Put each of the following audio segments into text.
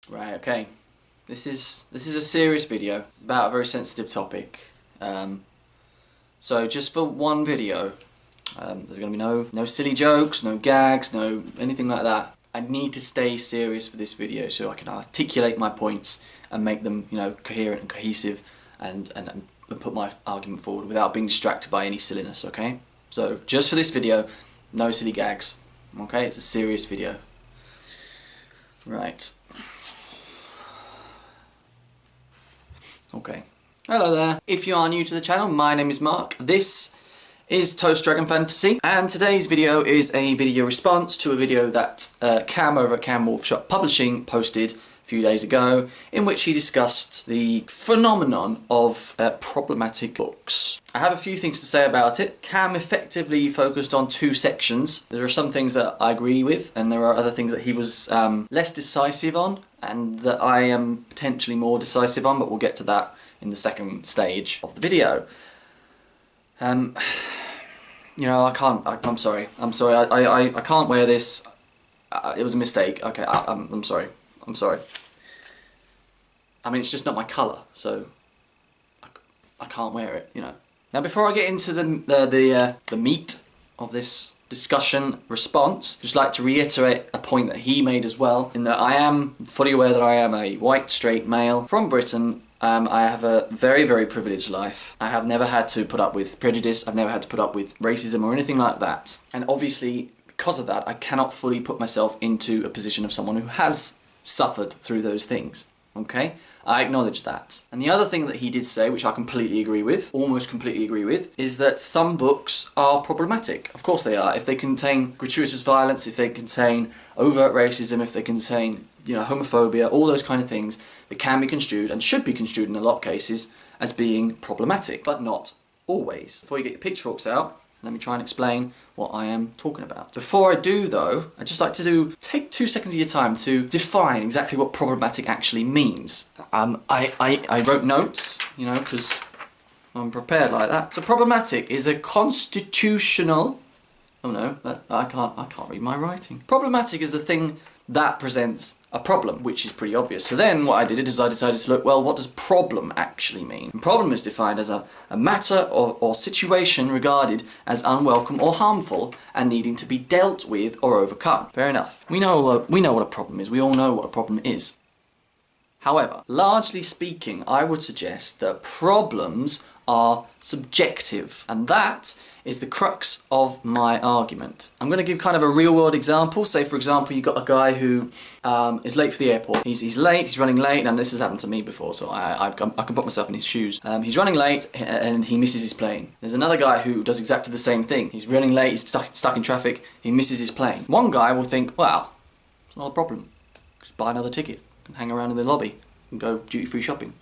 Right, okay. This is a serious video. It's about a very sensitive topic. So just for one video, there's going to be no silly jokes, no gags, no anything like that. I need to stay serious for this video so I can articulate my points and make them, coherent and cohesive and put my argument forward without being distracted by any silliness, okay? So just for this video, no silly gags, okay? It's a serious video. Right. Okay. Hello there. If you are new to the channel, my name is Mark. This is Toast Dragon Fantasy, and today's video is a video response to a video that Cam over at Cam Wolf Shop Publishing posted a few days ago, in which he discussed the phenomenon of problematic books. I have a few things to say about it. Cam effectively focused on two sections. There are some things that I agree with, and there are other things that he was less decisive on, and that I am potentially more decisive on, but we'll get to that in the second stage of the video. I'm sorry, I can't wear this. It was a mistake. Okay, I'm sorry. I mean, it's just not my colour, so I can't wear it, Now, before I get into the meat of this discussion response, just like to reiterate a point that he made as well, in that I am fully aware that I am a white, straight male from Britain. I have a very, very privileged life. I have never had to put up with prejudice, I've never had to put up with racism or anything like that. And obviously, because of that, I cannot fully put myself into a position of someone who has suffered through those things. Okay? I acknowledge that. And the other thing that he did say, which I completely agree with, almost completely agree with, is that some books are problematic. Of course they are. If they contain gratuitous violence, if they contain overt racism, if they contain, homophobia, all those kind of things, that can be construed, and should be construed in a lot of cases, as being problematic, but not always. Before you get your pitchforks out, let me try and explain what I am talking about. Before I do though, I'd just like to take 2 seconds of your time to define exactly what problematic actually means. I wrote notes, because I'm prepared like that. So problematic is a constitutional... Oh no, I can't read my writing. Problematic is a thing that presents a problem, which is pretty obvious. So then what I did is I decided to look, well, what does problem actually mean? And problem is defined as a matter or situation regarded as unwelcome or harmful and needing to be dealt with or overcome. Fair enough. We know what a problem is. We all know what a problem is. However, largely speaking, I would suggest that problems are subjective, and that is the crux of my argument. I'm going to give kind of a real-world example. Say, for example, you've got a guy who is late for the airport. He's late, he's running late, and this has happened to me before, so I can put myself in his shoes. He's running late, and he misses his plane. There's another guy who does exactly the same thing. He's running late, he's stuck in traffic, he misses his plane. One guy will think, well, it's not a problem. Just buy another ticket and hang around in the lobby and go duty-free shopping.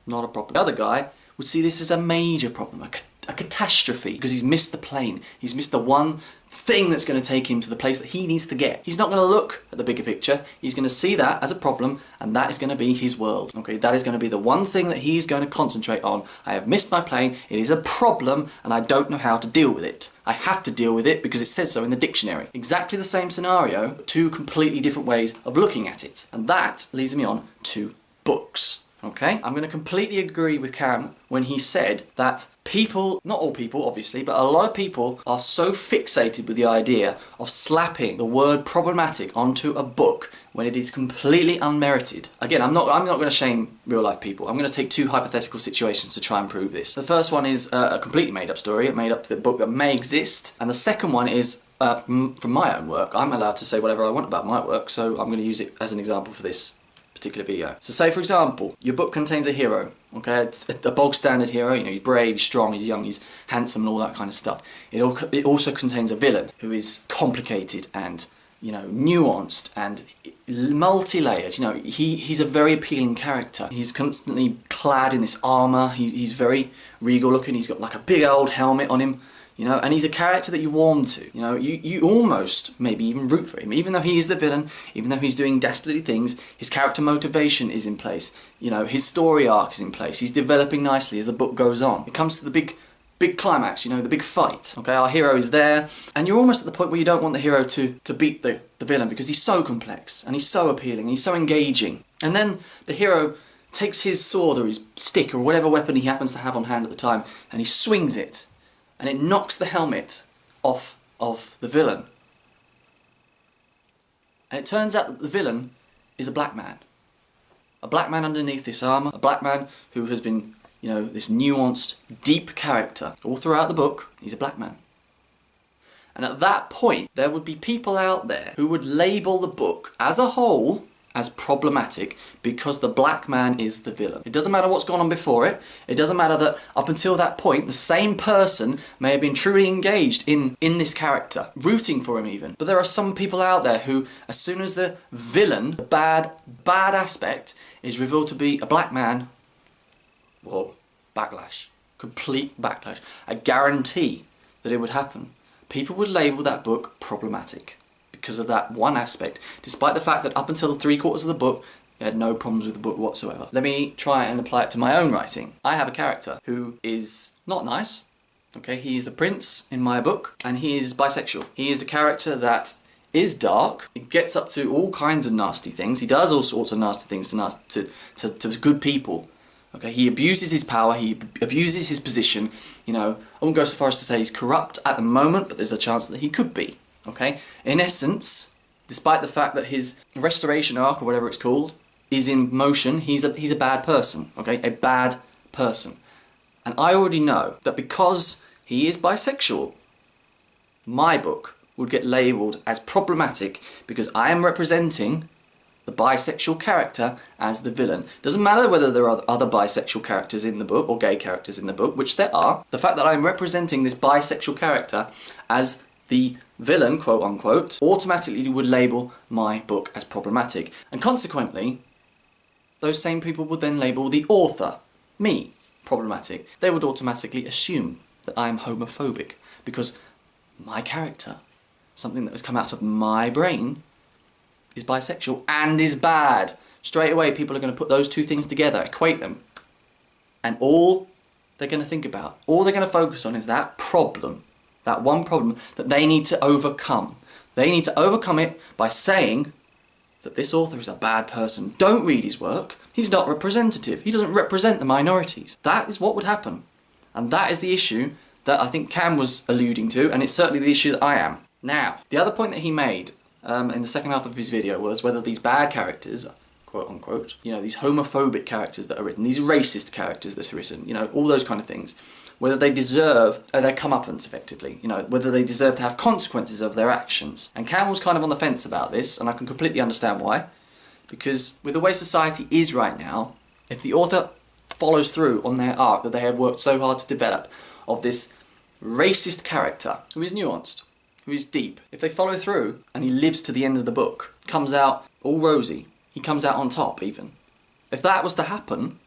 Not a problem. The other guy would see this as a major problem, a catastrophe, because he's missed the plane. He's missed the one thing that's going to take him to the place that he needs to get. He's not going to look at the bigger picture. He's going to see that as a problem, and that is going to be his world. Okay, that is going to be the one thing that he's going to concentrate on. I have missed my plane, it is a problem, and I don't know how to deal with it. I have to deal with it because it says so in the dictionary. Exactly the same scenario, two completely different ways of looking at it. And that leads me on to books. Okay? I'm going to completely agree with Cam when he said that people, not all people obviously, but a lot of people are so fixated with the idea of slapping the word problematic onto a book when it is completely unmerited. Again, I'm not going to shame real life people. I'm going to take two hypothetical situations to try and prove this. The first one is a completely made up story, made up the book that may exist, and the second one is from my own work. I'm allowed to say whatever I want about my work, so I'm going to use it as an example for this particular video. So say, for example, your book contains a hero, okay? It's a bog standard hero, he's brave, he's strong, he's young, he's handsome and all that kind of stuff. It also contains a villain who is complicated and, nuanced and multi-layered. He's a very appealing character. He's constantly clad in this armour, he's very regal looking, he's got like a big old helmet on him. And he's a character that you warm to. You almost maybe even root for him. Even though he is the villain, even though he's doing dastardly things, his character motivation is in place. His story arc is in place. He's developing nicely as the book goes on. It comes to the big climax, the big fight. Okay, our hero is there, and you're almost at the point where you don't want the hero to beat the villain because he's so complex, and he's so appealing, and he's so engaging. And then the hero takes his sword or his stick or whatever weapon he happens to have on hand at the time, and he swings it, and it knocks the helmet off of the villain. And it turns out that the villain is a black man. A black man underneath this armour, a black man who has been, you know, this nuanced, deep character. All throughout the book, he's a black man. And at that point, there would be people out there who would label the book as a whole as problematic because the black man is the villain. It doesn't matter what's gone on before it. It doesn't matter that up until that point, the same person may have been truly engaged in this character, rooting for him even. But there are some people out there who, as soon as the villain, the bad aspect, is revealed to be a black man, whoa, backlash. Complete backlash. I guarantee that it would happen. People would label that book problematic because of that one aspect, despite the fact that up until 3/4 of the book, they had no problems with the book whatsoever. Let me try and apply it to my own writing. I have a character who is not nice. Okay, he is the prince in my book, and he is bisexual. He is a character that is dark. He gets up to all kinds of nasty things. He does all sorts of nasty things to good people. Okay, he abuses his power, he abuses his position. You know, I won't go so far as to say he's corrupt at the moment, but there's a chance that he could be. Okay, in essence, despite the fact that his restoration arc, or whatever it's called, is in motion, he's a bad person. Okay, a bad person. And I already know that because he is bisexual, my book would get labelled as problematic because I am representing the bisexual character as the villain. Doesn't matter whether there are other bisexual characters in the book or gay characters in the book, which there are. The fact that I'm representing this bisexual character as the villain, quote unquote, automatically would label my book as problematic. And consequently, those same people would then label the author, me, problematic. They would automatically assume that I am homophobic because my character, something that has come out of my brain, is bisexual and is bad. Straight away, people are going to put those two things together, equate them, and all they're going to think about, all they're going to focus on is that problem, that one problem that they need to overcome. They need to overcome it by saying that this author is a bad person. Don't read his work. He's not representative. He doesn't represent the minorities. That is what would happen. And that is the issue that I think Cam was alluding to, and it's certainly the issue that I am. Now, the other point that he made in the second half of his video was whether these bad characters, quote unquote, you know, these homophobic characters that are written, these racist characters that are written, you know, all those kind of things, whether they deserve their comeuppance effectively, you know, whether they deserve to have consequences of their actions. And Cam was kind of on the fence about this, and I can completely understand why. Because with the way society is right now, if the author follows through on their arc that they have worked so hard to develop of this racist character who is nuanced, who is deep, if they follow through and he lives to the end of the book, comes out all rosy, he comes out on top even. If that was to happen,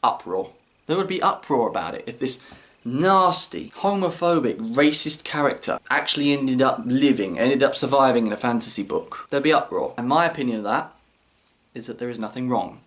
uproar. There would be uproar about it if this nasty, homophobic, racist character actually ended up surviving in a fantasy book. There'd be uproar. And my opinion of that is that there is nothing wrong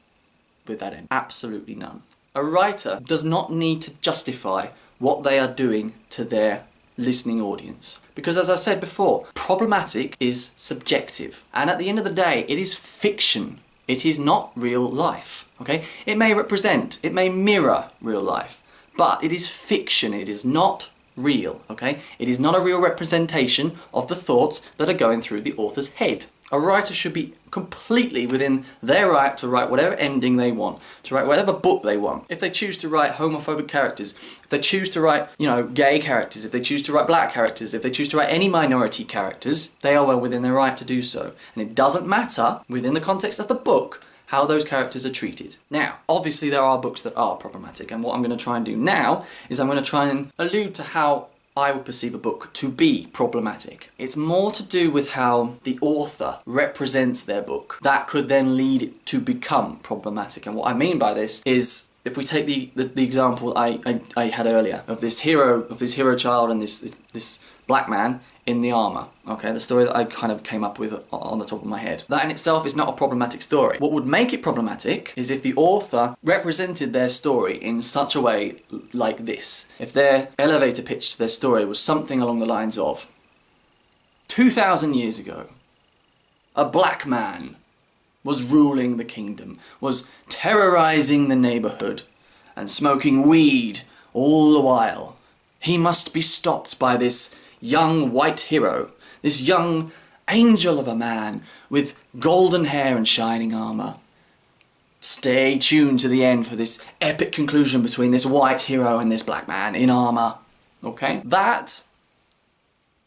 with that end. Absolutely none. A writer does not need to justify what they are doing to their listening audience. Because as I said before, problematic is subjective. And at the end of the day, it is fiction. It is not real life, okay? It may represent, it may mirror real life, but it is fiction, it is not real, okay? It is not a real representation of the thoughts that are going through the author's head. A writer should be completely within their right to write whatever ending they want, to write whatever book they want. If they choose to write homophobic characters, if they choose to write, you know, gay characters, if they choose to write black characters, if they choose to write any minority characters, they are well within their right to do so. And it doesn't matter, within the context of the book, how those characters are treated. Now, obviously there are books that are problematic, and what I'm going to try and do now is I'm going to try and allude to how I would perceive a book to be problematic. It's more to do with how the author represents their book. That could then lead it to become problematic. And what I mean by this is, if we take the example I had earlier of this hero child and this black man in the armour, okay, the story that I kind of came up with on the top of my head. That in itself is not a problematic story. What would make it problematic is if the author represented their story in such a way like this. If their elevator pitch to their story was something along the lines of, 2,000 years ago, a black man was ruling the kingdom, was terrorizing the neighborhood, and smoking weed all the while. He must be stopped by this young white hero, this young angel of a man with golden hair and shining armor. Stay tuned to the end for this epic conclusion between this white hero and this black man in armor. Okay? That,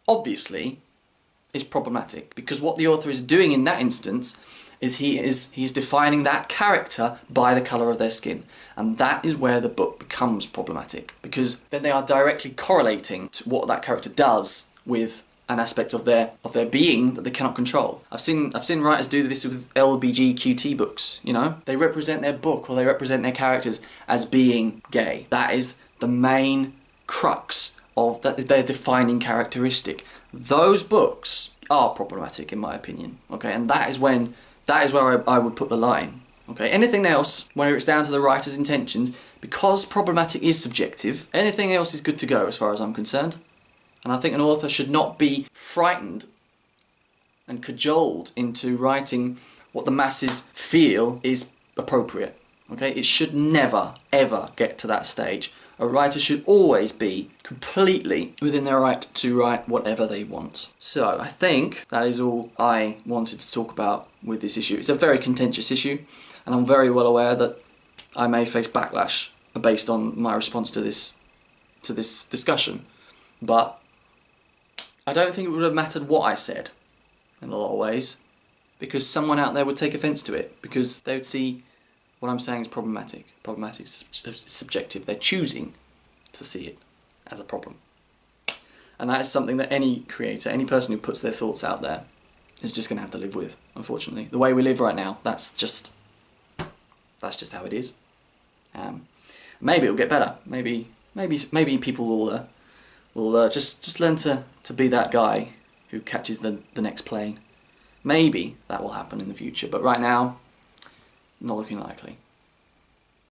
obviously, is problematic, because what the author is doing in that instance is he's defining that character by the colour of their skin. And that is where the book becomes problematic, because then they are directly correlating to what that character does with an aspect of their being that they cannot control. I've seen writers do this with LBGQT books, you know? They represent their book or they represent their characters as being gay. That is the main crux of that, is their defining characteristic. Those books are problematic in my opinion, okay? And that is where I would put the line, okay? Anything else, when it's down to the writer's intentions, because problematic is subjective, anything else is good to go as far as I'm concerned. And I think an author should not be frightened and cajoled into writing what the masses feel is appropriate. Okay? It should never, ever get to that stage. A writer should always be completely within their right to write whatever they want. So, I think that is all I wanted to talk about with this issue. It's a very contentious issue, and I'm very well aware that I may face backlash based on my response to this discussion. But I don't think it would have mattered what I said, in a lot of ways, because someone out there would take offence to it, because they would see what I'm saying is problematic. Problematic is subjective. They're choosing to see it as a problem. And that is something that any creator, any person who puts their thoughts out there, is just going to have to live with, unfortunately. The way we live right now, that's just how it is. Maybe it'll get better. Maybe people will just learn to be that guy who catches the next plane. Maybe that will happen in the future, but right now, not looking likely.